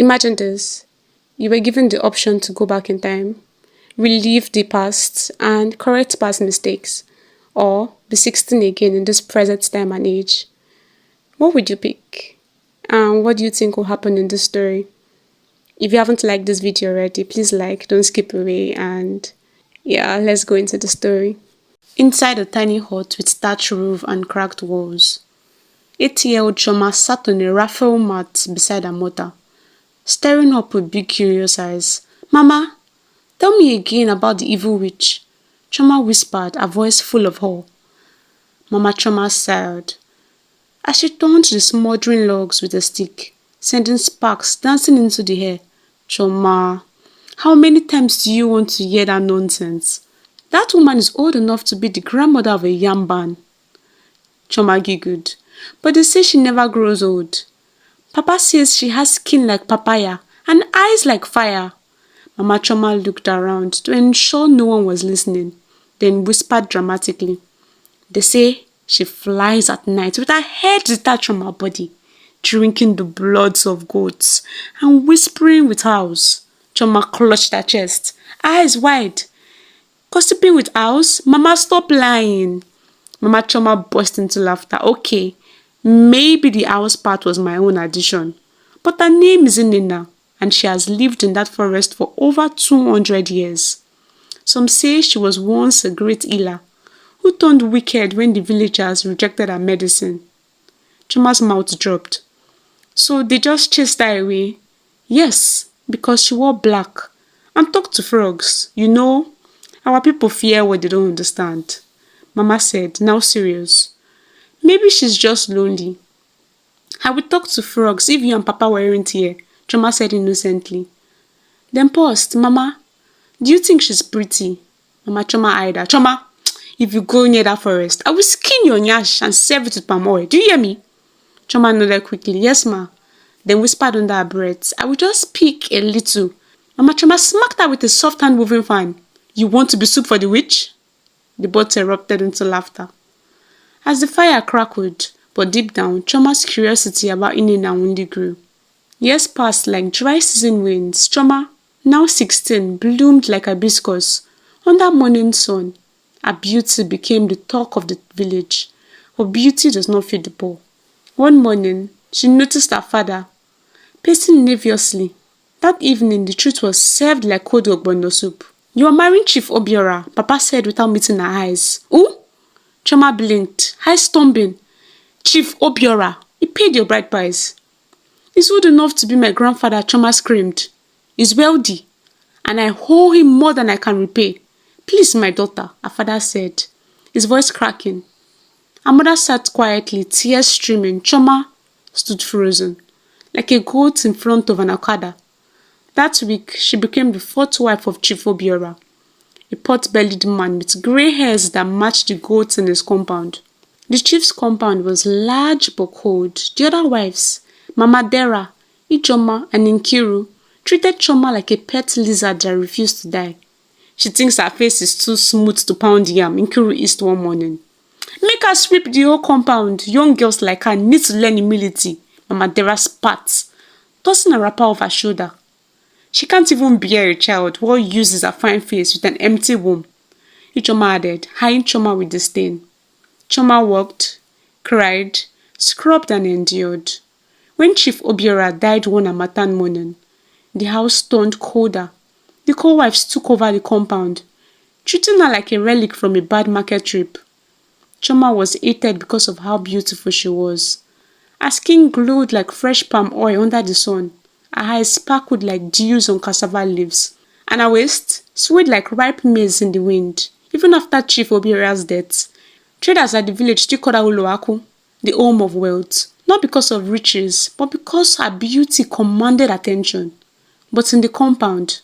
Imagine this. You were given the option to go back in time, relive the past, and correct past mistakes, or be 16 again in this present time and age. What would you pick? And what do you think will happen in this story? If you haven't liked this video already, please like, don't skip away, and yeah, let's go into the story. Inside a tiny hut with thatched roof and cracked walls, 8-year-old Choma sat on a raffle mat beside her mother, staring up with big curious eyes. "Mama, tell me again about the evil witch," Choma whispered, her voice full of awe. Mama Choma sighed as she turned the smoldering logs with a stick, sending sparks dancing into the air. "Choma, how many times do you want to hear that nonsense? That woman is old enough to be the grandmother of a yam ban." Choma giggled. "But they say she never grows old. Papa says she has skin like papaya and eyes like fire." Mama Choma looked around to ensure no one was listening, then whispered dramatically, "They say she flies at night with her head detached from her body, drinking the bloods of goats and whispering with owls." Choma clutched her chest, eyes wide. "Gossiping with owls? Mama, stop lying." Mama Choma burst into laughter. "Okay, maybe the owl's part was my own addition, but her name is Nina, and she has lived in that forest for over 200 years. Some say she was once a great healer who turned wicked when the villagers rejected her medicine." Choma's mouth dropped. "So they just chased her away?" "Yes, because she wore black and talked to frogs. You know, our people fear what they don't understand." Mama said, now serious. "Maybe she's just lonely." "I would talk to frogs if you and Papa weren't here," Choma said innocently. Then paused. "Mama, do you think she's pretty?" Mama Choma eyed her. "Choma, if you go near that forest, I will skin your nyash and serve it with palm oil. Do you hear me?" Choma nodded quickly. "Yes, ma." Then whispered under her breath, "I will just speak a little." Mama Choma smacked her with a soft hand-woven fan. "You want to be soup for the witch?" The both erupted into laughter. As the fire crackled, but deep down, Choma's curiosity about Inina only grew. Years passed like dry season winds. Choma, now 16, bloomed like hibiscus under morning sun. Her beauty became the talk of the village. But beauty does not feed the poor. One morning, she noticed her father pacing nervously. That evening, the truth was served like cold ogbono soup. "You are marrying Chief Obiora," Papa said without meeting her eyes. "Who?" Choma blinked, eyes stumbling. "Chief Obiora, he paid your bride price." "He's old enough to be my grandfather," Choma screamed. "He's wealthy, and I owe him more than I can repay. Please, my daughter," her father said, his voice cracking. Her mother sat quietly, tears streaming. Choma stood frozen, like a goat in front of an okada. That week, she became the fourth wife of Chief Obiora, a pot-bellied man with grey hairs that matched the goats in his compound. The chief's compound was large but cold. The other wives, Mama Dera, Ijoma, and Nkiru, treated Choma like a pet lizard that refused to die. "She thinks her face is too smooth to pound yam," Nkiru hissed one morning. "Make her sweep the whole compound. Young girls like her need to learn humility," Mama Dera spat, tossing a wrapper off her shoulder. "She can't even bear a child. What uses her fine face with an empty womb?" Ijoma added, eyeing Choma with disdain. Choma worked, cried, scrubbed and endured. When Chief Obiora died one harmattan morning, the house turned colder. The co-wives took over the compound, treating her like a relic from a bad market trip. Choma was hated because of how beautiful she was. Her skin glowed like fresh palm oil under the sun. Her eyes sparkled like dews on cassava leaves, and her waist swayed like ripe maize in the wind. Even after Chief Obiora's death, traders at the village still called her Uluwaku, the home of wealth, not because of riches, but because her beauty commanded attention. But in the compound,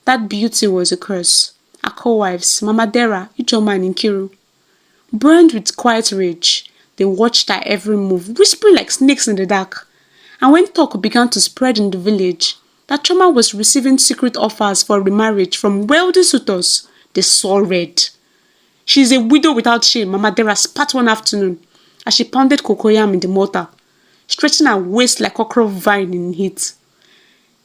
that beauty was a curse. Her co-wives, Mama Dera, Ijoma, and Nkiru, burned with quiet rage. They watched her every move, whispering like snakes in the dark. And when talk began to spread in the village that Choma was receiving secret offers for remarriage from wealthy suitors, they saw red. "She is a widow without shame," Mama Dera spat one afternoon as she pounded cocoyam in the mortar, stretching her waist like okra vine in heat.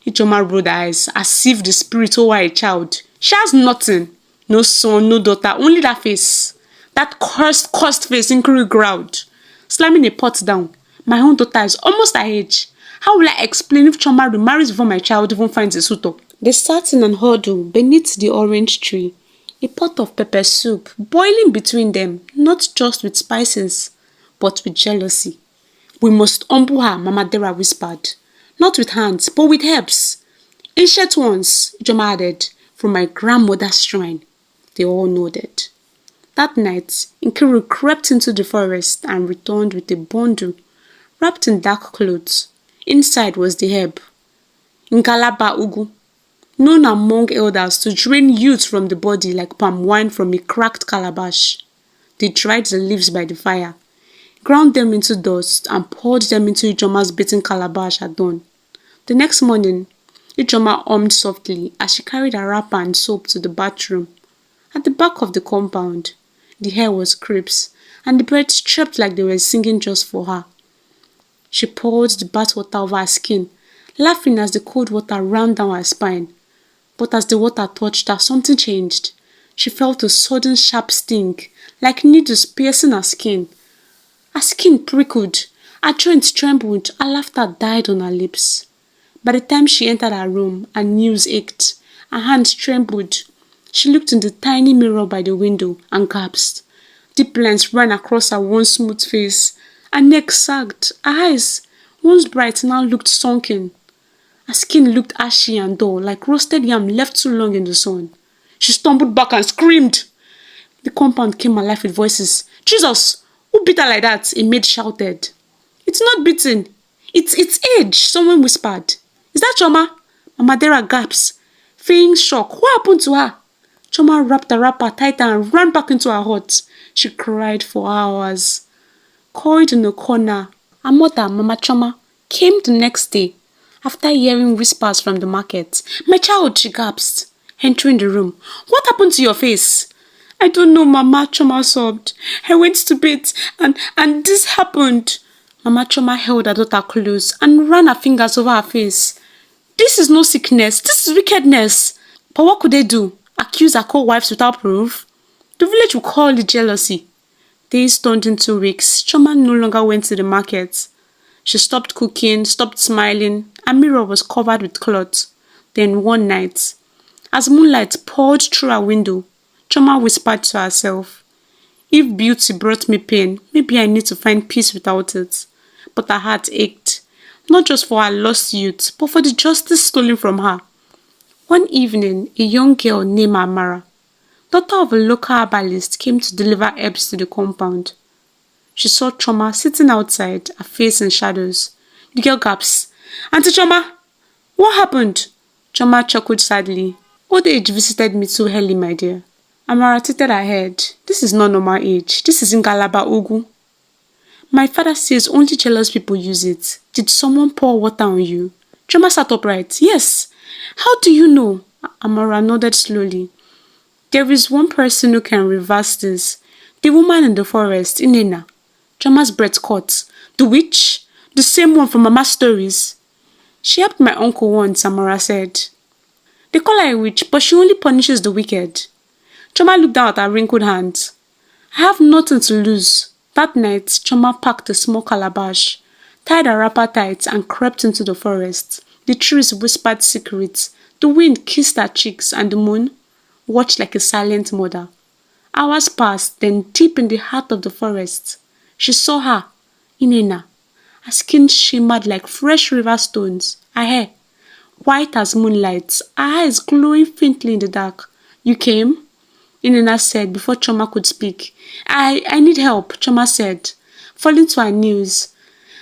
Ijoma rolled her eyes as if the spirit over a child. She has nothing. No son, no daughter, only that face. That cursed face, Nkuru growled, slamming a pot down. My own daughter is almost her age. How will I explain if Choma remarries before my child even finds a suitor? They sat in an huddle beneath the orange tree, a pot of pepper soup boiling between them, not just with spices, but with jealousy. We must humble her, Mama Dera whispered. Not with hands, but with herbs. Ancient ones, Ijoma added, from my grandmother's shrine. They all nodded. That night, Nkiru crept into the forest and returned with a bundle wrapped in dark clothes. Inside was the herb, Ngalaba Ugu, known among elders to drain youth from the body like palm wine from a cracked calabash. They dried the leaves by the fire, ground them into dust, and poured them into Ijoma's beaten calabash at dawn. The next morning, Ijoma hummed softly as she carried her wrapper and soap to the bathroom. At the back of the compound, the air was crisp, and the birds chirped like they were singing just for her. She poured the bath water over her skin, laughing as the cold water ran down her spine. But as the water touched her, something changed. She felt a sudden sharp sting, like needles piercing her skin. Her skin prickled, her joints trembled, her laughter died on her lips. By the time she entered her room, her knees ached, her hands trembled. She looked in the tiny mirror by the window and gasped. Deep lines ran across her once smooth face. Her neck sagged. Her eyes, once bright, now looked sunken. Her skin looked ashy and dull, like roasted yam left too long in the sun. She stumbled back and screamed. The compound came alive with voices. Jesus! Who beat her like that? A maid shouted. It's not beating. It's age, someone whispered. Is that Choma? Mama Dera gasped, feigning shock. What happened to her? Choma wrapped the wrapper tighter and ran back into her hut. She cried for hours. Coiled in a corner, her mother, Mama Choma, came the next day after hearing whispers from the market. My child, she gasped, entering the room. What happened to your face? I don't know, Mama, Choma sobbed. I went to bed and this happened. Mama Choma held her daughter close and ran her fingers over her face. This is no sickness, this is wickedness. But what could they do? Accuse her co-wives without proof? The village would call it jealousy. Days turned into weeks. Choma no longer went to the market. She stopped cooking, stopped smiling. Her mirror was covered with cloth. Then one night, as moonlight poured through her window, Choma whispered to herself, if beauty brought me pain, maybe I need to find peace without it. But her heart ached, not just for her lost youth, but for the justice stolen from her. One evening, a young girl named Amara, daughter of a local herbalist, came to deliver herbs to the compound. She saw Choma sitting outside, her face in shadows. The girl gasped, Auntie Choma, what happened? Choma chuckled sadly. Old age visited me too early, my dear. Amara tilted her head. This is not normal age. This is Ngalaba Ugu. My father says only jealous people use it. Did someone pour water on you? Choma sat upright. Yes. How do you know? Amara nodded slowly. There is one person who can reverse this. The woman in the forest, Inena. Choma's breath caught. The witch? The same one from Mama's stories. She helped my uncle once, Amara said. They call her a witch, but she only punishes the wicked. Choma looked down at her wrinkled hands. I have nothing to lose. That night, Choma packed a small calabash, tied her wrapper tight, and crept into the forest. The trees whispered secrets. The wind kissed her cheeks, and the moon watched like a silent mother. Hours passed, then deep in the heart of the forest, she saw her, Inena. Her skin shimmered like fresh river stones. Her hair, white as moonlight, her eyes glowing faintly in the dark. You came? Inena said before Choma could speak. I need help, Choma said, falling to her knees.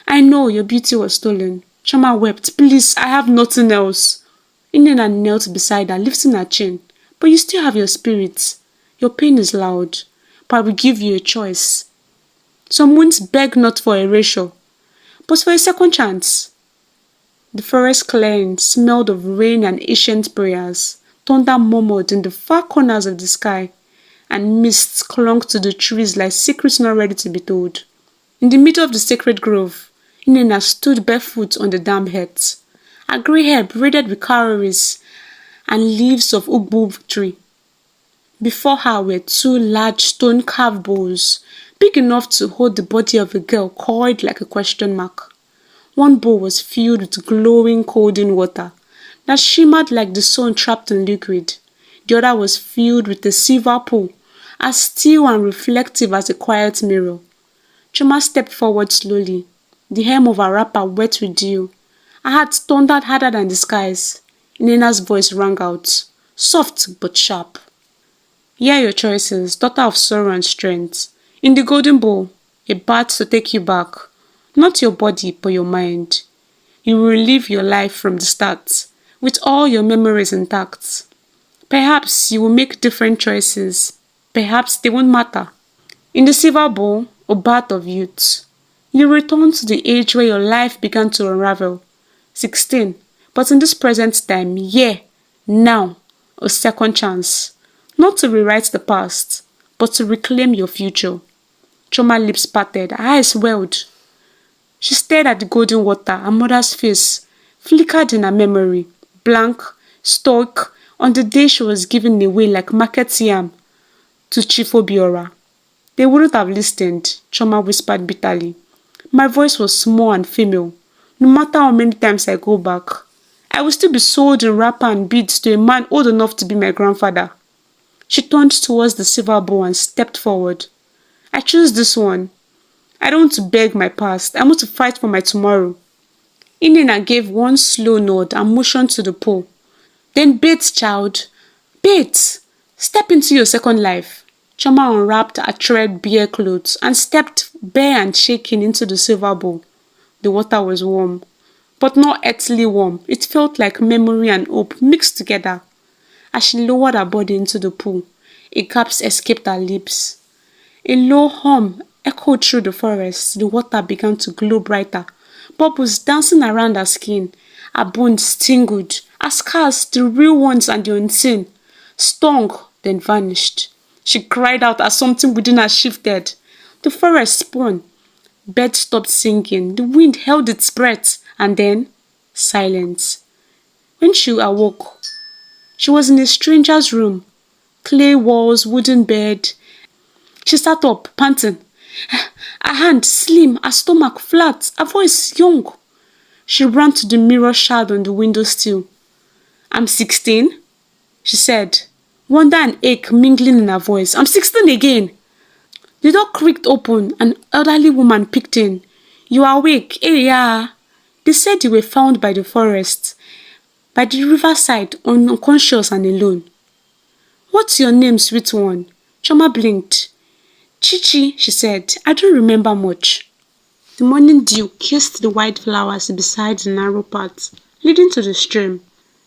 I know your beauty was stolen. Choma wept. Please, I have nothing else. Inena knelt beside her, lifting her chin. But you still have your spirit. Your pain is loud, but I will give you a choice. Some wounds beg not for erasure, but for a second chance. The forest clearing smelled of rain and ancient prayers. Thunder murmured in the far corners of the sky, and mists clung to the trees like secrets not ready to be told. In the middle of the sacred grove, Inena stood barefoot on the damp heath. her grey hair braided with cowries and leaves of ugbo tree. Before her were two large stone-carved bowls, big enough to hold the body of a girl coiled like a question mark. One bowl was filled with glowing golden water that shimmered like the sun trapped in liquid. The other was filled with a silver pool, as still and reflective as a quiet mirror. Choma stepped forward slowly, the hem of her wrapper wet with dew. Her heart thundered harder than the skies. Nena's voice rang out, soft but sharp. Here are your choices, daughter of sorrow and strength. In the golden bowl, a bath to take you back. Not your body, but your mind. You will relive your life from the start, with all your memories intact. Perhaps you will make different choices. Perhaps they won't matter. In the silver bowl, a bath of youth. You return to the age where your life began to unravel. 16. But in this present time, now, a second chance. Not to rewrite the past, but to reclaim your future. Choma's lips parted, her eyes welled. She stared at the golden water, her mother's face flickered in her memory, blank, stoic, on the day she was given away like market yam to Chief Obiora. They wouldn't have listened, Choma whispered bitterly. My voice was small and female. No matter how many times I go back, I will still be sold in wrapper and beads to a man old enough to be my grandfather. She turned towards the silver bowl and stepped forward. I choose this one. I don't want to beg my past. I want to fight for my tomorrow. Inena gave one slow nod and motioned to the pool. Then bathe, child. Bathe. Step into your second life. Choma unwrapped her threadbare clothes and stepped bare and shaking into the silver bowl. The water was warm, but not earthly warm. It felt like memory and hope mixed together. As she lowered her body into the pool, a gasp escaped her lips. A low hum echoed through the forest. The water began to glow brighter, bubbles dancing around her skin. Her bones tingled. Her scars, the real ones and the unseen, stung, then vanished. She cried out as something within her shifted. The forest spun. Birds stopped singing. The wind held its breath, and then silence. When she awoke, she was in a stranger's room. Clay walls, wooden bed. She sat up, panting. Her hand slim, her stomach flat, her voice young. She ran to the mirror shard on the windowsill. I'm 16, she said, wonder and ache mingling in her voice. I'm 16 again. The door creaked open. An elderly woman peeked in. You are awake? Hey, yeah. They said you were found by the forest, by the riverside, unconscious and alone. What's your name, sweet one? Choma blinked. Chichi, she said. I don't remember much. The morning dew kissed the white flowers beside the narrow path leading to the stream.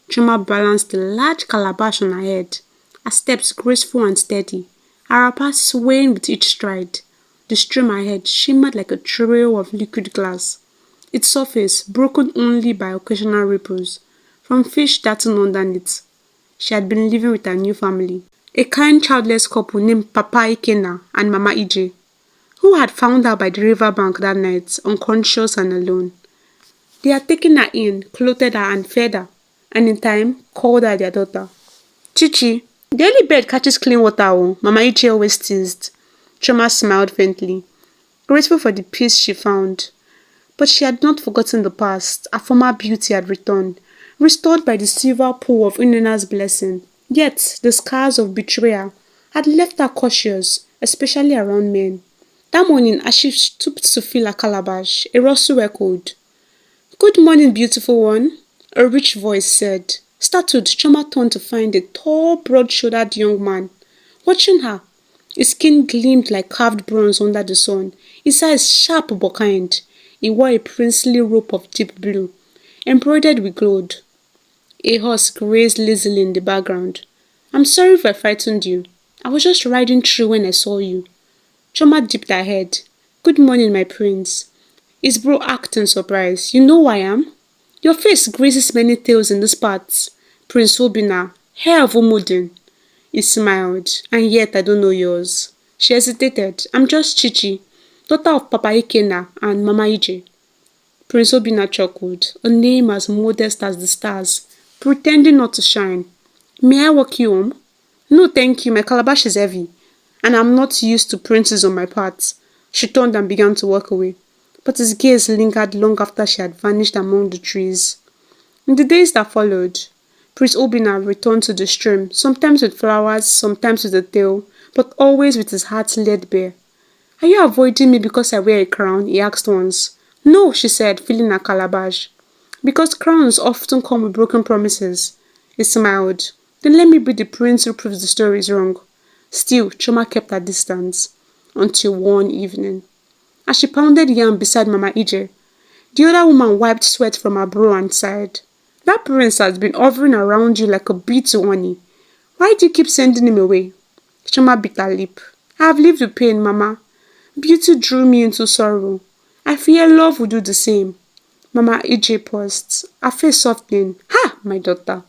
Choma balanced a large calabash on her head, her steps graceful and steady, her wrapper swaying with each stride. The stream ahead shimmered like a trail of liquid glass, its surface broken only by occasional ripples from fish darting underneath. She had been living with her new family, a kind childless couple named Papa Ikena and Mama Ije, who had found her by the riverbank that night, unconscious and alone. They had taken her in, clothed her and fed her, and in time called her their daughter. Chichi, the early bird catches clean water, oh, Mama Ije always teased. Choma smiled faintly, grateful for the peace she found. But she had not forgotten the past. Her former beauty had returned, restored by the silver pool of Inena's blessing. Yet the scars of betrayal had left her cautious, especially around men. That morning, as she stooped to fill her calabash, a rustle echoed. Good morning, beautiful one, a rich voice said. Startled, Choma turned to find a tall, broad-shouldered young man watching her. His skin gleamed like carved bronze under the sun, his eyes sharp but kind. He wore a princely robe of deep blue, embroidered with gold. A horse grazed lazily in the background. I'm sorry if I frightened you. I was just riding through when I saw you. Choma dipped her head. Good morning, my prince. His bro acted in surprise. You know who I am? Your face grazes many tales in these parts. Prince Obina, heir of Omodin. He smiled. And yet I don't know yours. She hesitated. I'm just Chichi, daughter of Papa Ikena and Mama Ije. Prince Obina chuckled, a name as modest as the stars, pretending not to shine. May I walk you home? No, thank you, my calabash is heavy, and I'm not used to princes on my part. She turned and began to walk away, but his gaze lingered long after she had vanished among the trees. In the days that followed, Prince Obina returned to the stream, sometimes with flowers, sometimes with a tail, but always with his heart laid bare. Are you avoiding me because I wear a crown? He asked once. No, she said, feeling a calabash. Because crowns often come with broken promises. He smiled. Then let me be the prince who proves the story is wrong. Still, Choma kept her distance. Until one evening. As she pounded yam beside Mama Ije, the other woman wiped sweat from her brow and sighed. That prince has been hovering around you like a bee to honey. Why do you keep sending him away? Choma bit her lip. I have lived with pain, Mama. Beauty drew me into sorrow. I fear love will do the same. Mama Ije paused, her face softening. Ha, my daughter.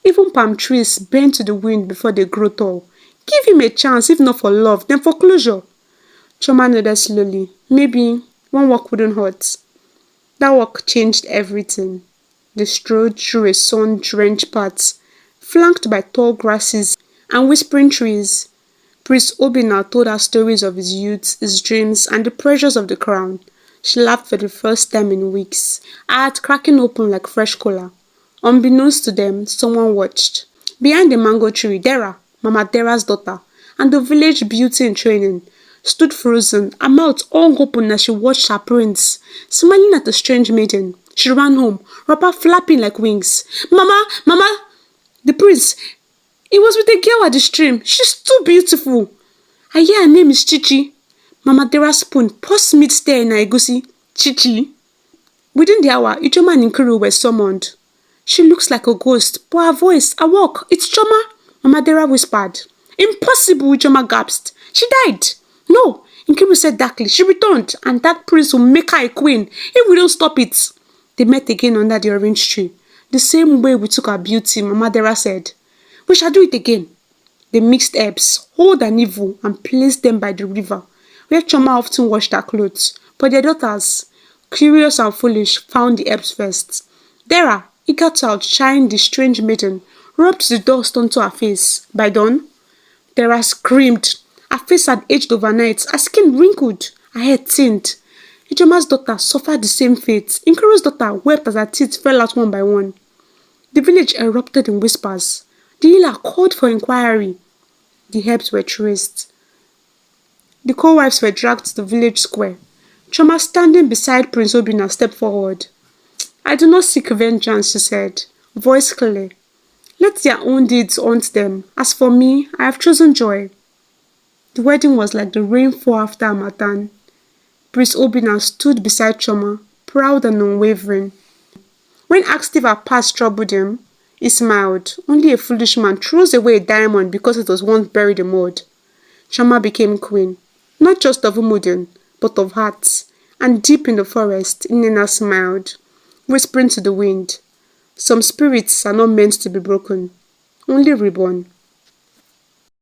Even palm trees bend to the wind before they grow tall. Give him a chance, if not for love, then for closure. Choma nodded slowly. Maybe one walk wouldn't hurt. That walk changed everything. They strode through a sun-drenched path, flanked by tall grasses and whispering trees. Prince Obina told her stories of his youth, his dreams, and the pressures of the crown. She laughed for the first time in weeks, her heart cracking open like fresh cola. Unbeknownst to them, someone watched. Behind the mango tree, Dera, Mama Dera's daughter, and the village beauty in training, stood frozen, her mouth all open as she watched her prince, smiling at the strange maiden. She ran home, wrapper flapping like wings. Mama, Mama! The prince, he was with a girl at the stream. She's too beautiful. I hear her name is Chichi. Mama Dera's spoon paused mid-stare in her egusi. Chichi? Within the hour, Ijoma and Nkiru were summoned. She looks like a ghost, but her voice, her walk, it's Choma, Mama Dera whispered. Impossible, Ijoma gasped. She died. No, Nkiru said darkly. She returned, and that prince will make her a queen if we don't stop it. They met again under the orange tree. The same way we took our beauty, Mama Dera said. We shall do it again. They mixed herbs, old and evil, and placed them by the river, where Choma often washed her clothes. But their daughters, curious and foolish, found the herbs first. Dera, eager to outshine the strange maiden, rubbed the dust onto her face. By dawn, Dera screamed. Her face had aged overnight, her skin wrinkled, her hair thinned. Ijoma's daughter suffered the same fate. Nkiru's daughter wept as her teeth fell out one by one. The village erupted in whispers. The healer called for inquiry. The herbs were traced. The co-wives were dragged to the village square. Choma, standing beside Prince Obina, stepped forward. I do not seek vengeance, she said, voice clear. Let their own deeds haunt them. As for me, I have chosen joy. The wedding was like the rainfall after Harmattan. Prince Obina stood beside Choma, proud and unwavering. When asked if her past troubled him, he smiled. Only a foolish man throws away a diamond because it was once buried in mud. Choma became queen, not just of Umudin, but of hearts. And deep in the forest, Inena smiled, whispering to the wind, some spirits are not meant to be broken, only reborn.